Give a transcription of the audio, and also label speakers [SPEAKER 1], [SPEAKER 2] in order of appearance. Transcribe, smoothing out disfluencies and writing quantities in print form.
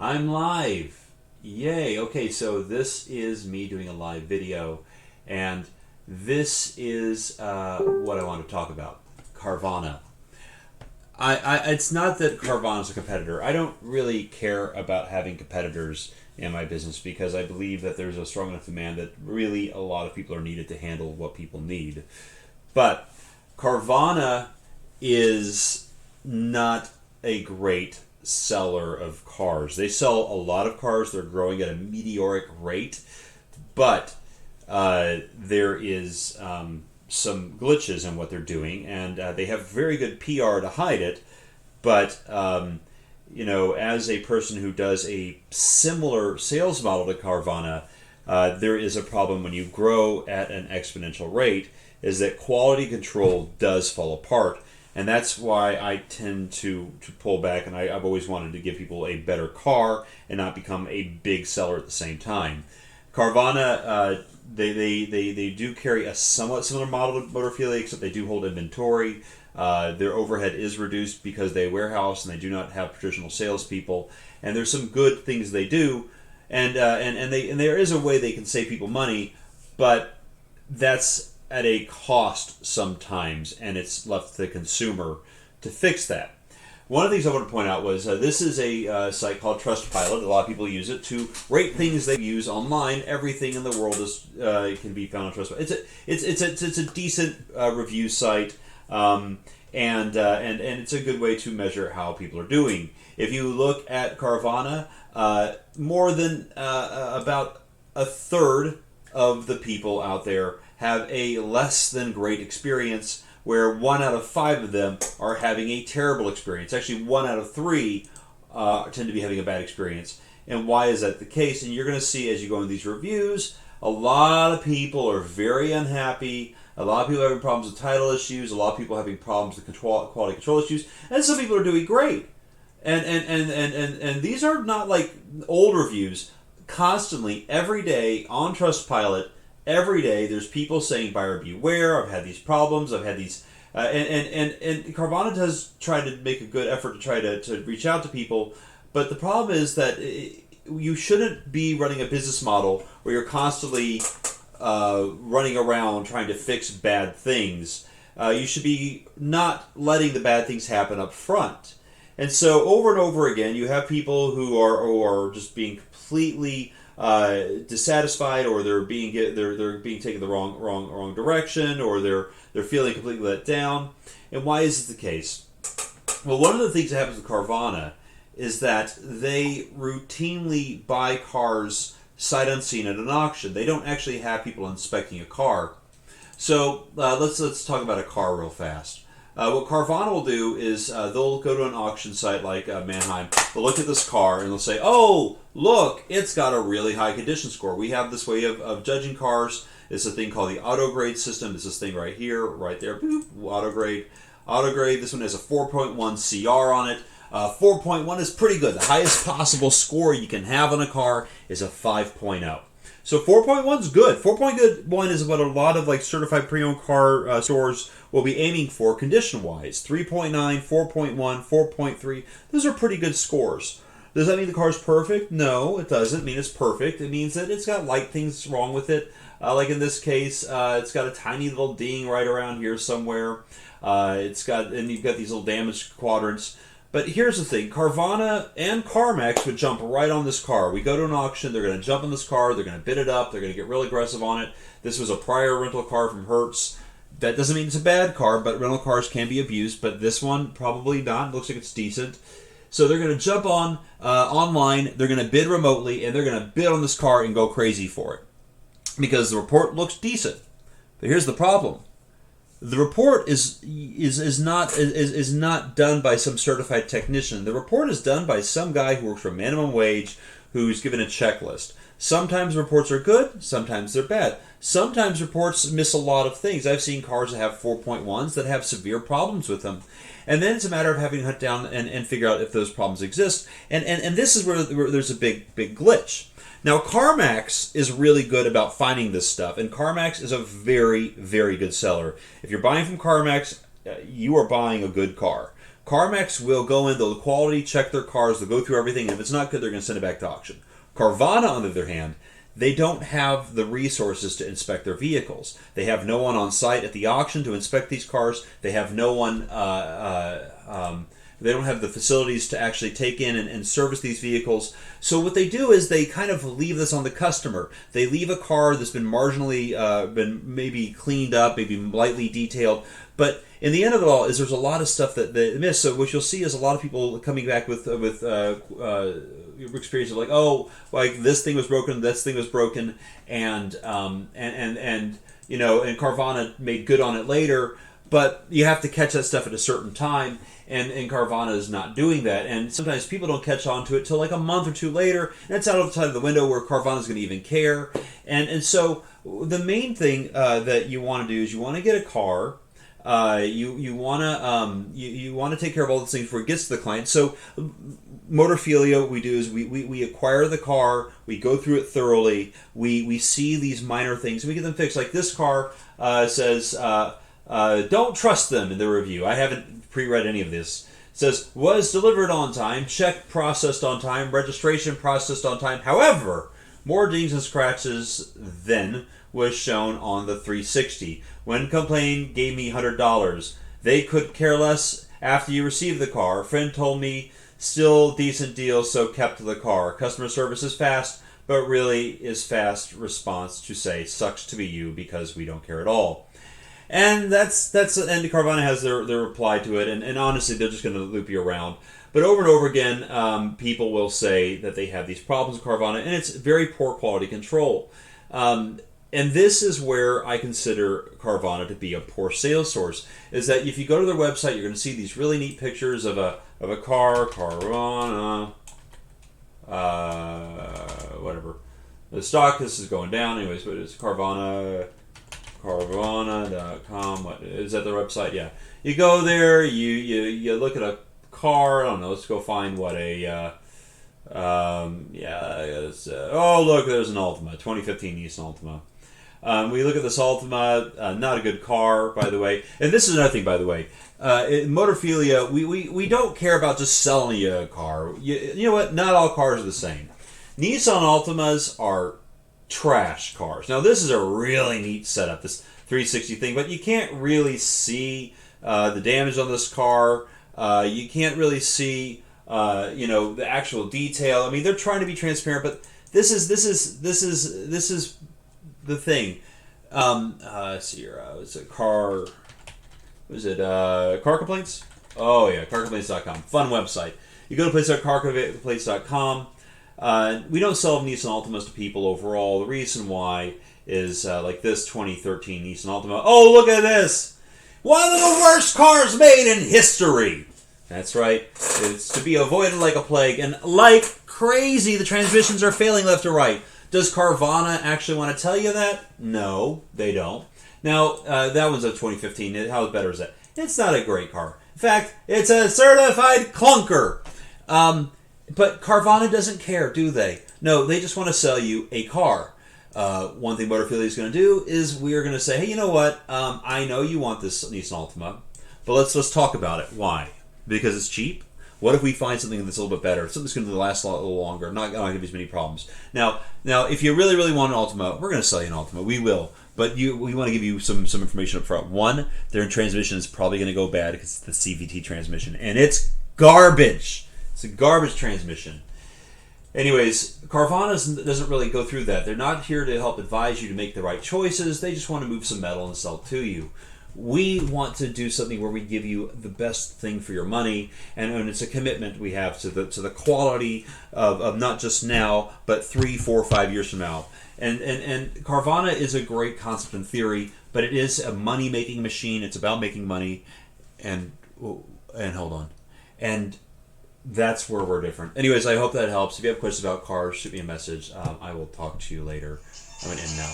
[SPEAKER 1] I'm live. Yay. Okay, so this is me doing a live video, and this is what I want to talk about. Carvana. It's not that Carvana's a competitor. I don't really care about having competitors in my business because I believe that there's a strong enough demand that really a lot of people are needed to handle what people need. But Carvana is not a great seller of cars. They sell a lot of cars. They're growing at a meteoric rate, but there is some glitches in what they're doing, and they have very good PR to hide it. But as a person who does a similar sales model to Carvana, there is a problem when you grow at an exponential rate, is that quality control does fall apart. And that's why I tend to pull back, and I've always wanted to give people a better car and not become a big seller at the same time. Carvana, they do carry a somewhat similar model to Motor Field, except they do hold inventory. Their overhead is reduced because they warehouse and they do not have traditional salespeople. And there's some good things they do, and there is a way they can save people money, but that's at a cost sometimes, and it's left to the consumer to fix that. One of the things I want to point out was this is a site called Trustpilot. A lot of people use it to rate things they use online. Everything in the world is can be found on Trustpilot. It's a decent review site, and it's a good way to measure how people are doing. If you look at Carvana, more than about a third of the people out there have a less than great experience, where 1 out of 5 of them are having a terrible experience. Actually, 1 out of 3 tend to be having a bad experience. And why is that the case? And you're going to see as you go in these reviews, a lot of people are very unhappy. A lot of people are having problems with title issues. A lot of people are having problems with quality control issues. And some people are doing great. And these are not like old reviews. Constantly, every day on Trustpilot, every day there's people saying buyer beware, I've had these problems, I've had these and Carvana does try to make a good effort to try to reach out to people, but the problem is that you shouldn't be running a business model where you're constantly running around trying to fix bad things. You should be not letting the bad things happen up front. And so over and over again you have people who are just being completely dissatisfied, or they're being taken the wrong direction, or they're feeling completely let down. And why is this the case? Well, one of the things that happens with Carvana is that they routinely buy cars sight unseen at an auction. They don't actually have people inspecting a car. So let's talk about a car real fast. What Carvana will do is they'll go to an auction site like Manheim. They'll look at this car and they'll say, "Oh, look, it's got a really high condition score." We have this way of judging cars. It's a thing called the auto grade system. It's this thing right here, right there. Boop, auto grade. Auto grade. This one has a 4.1 CR on it. 4.1 is pretty good. The highest possible score you can have on a car is a 5.0. So 4.1 is good. 4.1 is what a lot of like certified pre-owned car stores will be aiming for condition-wise. 3.9, 4.1, 4.3. Those are pretty good scores. Does that mean the car's perfect? No, it doesn't mean it's perfect. It means that it's got light things wrong with it. Like in this case, it's got a tiny little ding right around here somewhere. And you've got these little damaged quadrants. But here's the thing, Carvana and CarMax would jump right on this car. We go to an auction, they're going to jump on this car, they're going to bid it up, they're going to get real aggressive on it. This was a prior rental car from Hertz. That doesn't mean it's a bad car, but rental cars can be abused, but this one probably not. It looks like it's decent. So they're going to jump on online, they're going to bid remotely, and they're going to bid on this car and go crazy for it. Because the report looks decent. But here's the problem. The report is not done by some certified technician. The report is done by some guy who works for minimum wage, who's given a checklist. Sometimes reports are good, sometimes they're bad. Sometimes reports miss a lot of things. I've seen cars that have 4.1s that have severe problems with them. And then it's a matter of having to hunt down and figure out if those problems exist. And this is where there's a big glitch. Now, CarMax is really good about finding this stuff, and CarMax is a very, very good seller. If you're buying from CarMax, you are buying a good car. CarMax will go in, they'll quality check their cars, they'll go through everything, and if it's not good, they're going to send it back to auction. Carvana, on the other hand, they don't have the resources to inspect their vehicles. They have no one on site at the auction to inspect these cars. They have no one. They don't have the facilities to actually take in and service these vehicles. So what they do is they kind of leave this on the customer. They leave a car that's been marginally, been maybe cleaned up, maybe lightly detailed, but in the end of it all, is there's a lot of stuff that they miss. So what you'll see is a lot of people coming back with experience of like, oh, like this thing was broken, this thing was broken, and you know, and Carvana made good on it later, but you have to catch that stuff at a certain time, and Carvana is not doing that, and sometimes people don't catch on to it till like a month or two later, and it's out of the side of the window where Carvana's going to even care, and so the main thing that you want to do is you want to get a car. You want to take care of all those things before it gets to the client. So Motorphilia, what we do is we acquire the car, we go through it thoroughly, we see these minor things, and we get them fixed. Like this car says, don't trust them in the review. I haven't pre-read any of this. It says, was delivered on time, check processed on time, registration processed on time. However, more dings and scratches than was shown on the 360. When complained, gave me $100. They could care less after you received the car. Friend told me still decent deal, so kept the car. Customer service is fast, but really is fast response to say sucks to be you because we don't care at all. And that's and Carvana has their reply to it, and honestly they're just going to loop you around. But over and over again, people will say that they have these problems with Carvana, and it's very poor quality control. And this is where I consider Carvana to be a poor sales source, is that if you go to their website, you're going to see these really neat pictures of a car, Carvana, whatever. The stock, this is going down anyways, but it's Carvana, Carvana.com. What is that their website? Yeah. You go there, you look at a car, I don't know, let's go find what a oh look, there's an Altima, 2015 Nissan Altima. We look at this Altima, not a good car, by the way. And this is another thing, by the way. In Motorphilia, we don't care about just selling you a car. You know what? Not all cars are the same. Nissan Altimas are trash cars. Now, this is a really neat setup, this 360 thing, but you can't really see the damage on this car. You can't really see the actual detail. I mean, they're trying to be transparent, but this is the thing. Let's see here. It's a car. Was it car complaints? Oh yeah, carcomplaints.com. Fun website. You go to place.carcomplaints.com. We don't sell Nissan Altimas to people overall. The reason why is like this 2013 Nissan Altima. Oh, look at this! One of the worst cars made in history. That's right. It's to be avoided like a plague. And like crazy, the transmissions are failing left to right. Does Carvana actually want to tell you that? No, they don't. Now, that one's a 2015. How better is that? It's not a great car. In fact, it's a certified clunker. But Carvana doesn't care, do they? No, they just want to sell you a car. One thing Motorphilia is going to do is we're going to say, hey, you know what? I know you want this Nissan Altima, but let's talk about it. Why? Because it's cheap? What if we find something that's a little bit better? Something that's going to last a little longer, not going to give you as many problems. Now, if you really, really want an Altima, we're going to sell you an Altima. We will. But we want to give you some information up front. One, their transmission is probably going to go bad because it's the CVT transmission. And it's garbage. It's a garbage transmission. Anyways, Carvana doesn't really go through that. They're not here to help advise you to make the right choices. They just want to move some metal and sell it to you. We want to do something where we give you the best thing for your money, and it's a commitment we have to the quality of not just now, but 3, 4, 5 years from now. And Carvana is a great concept in theory, but it is a money-making machine. It's about making money, and hold on. And that's where we're different. Anyways, I hope that helps. If you have questions about cars, shoot me a message. I will talk to you later. I'm going to end now.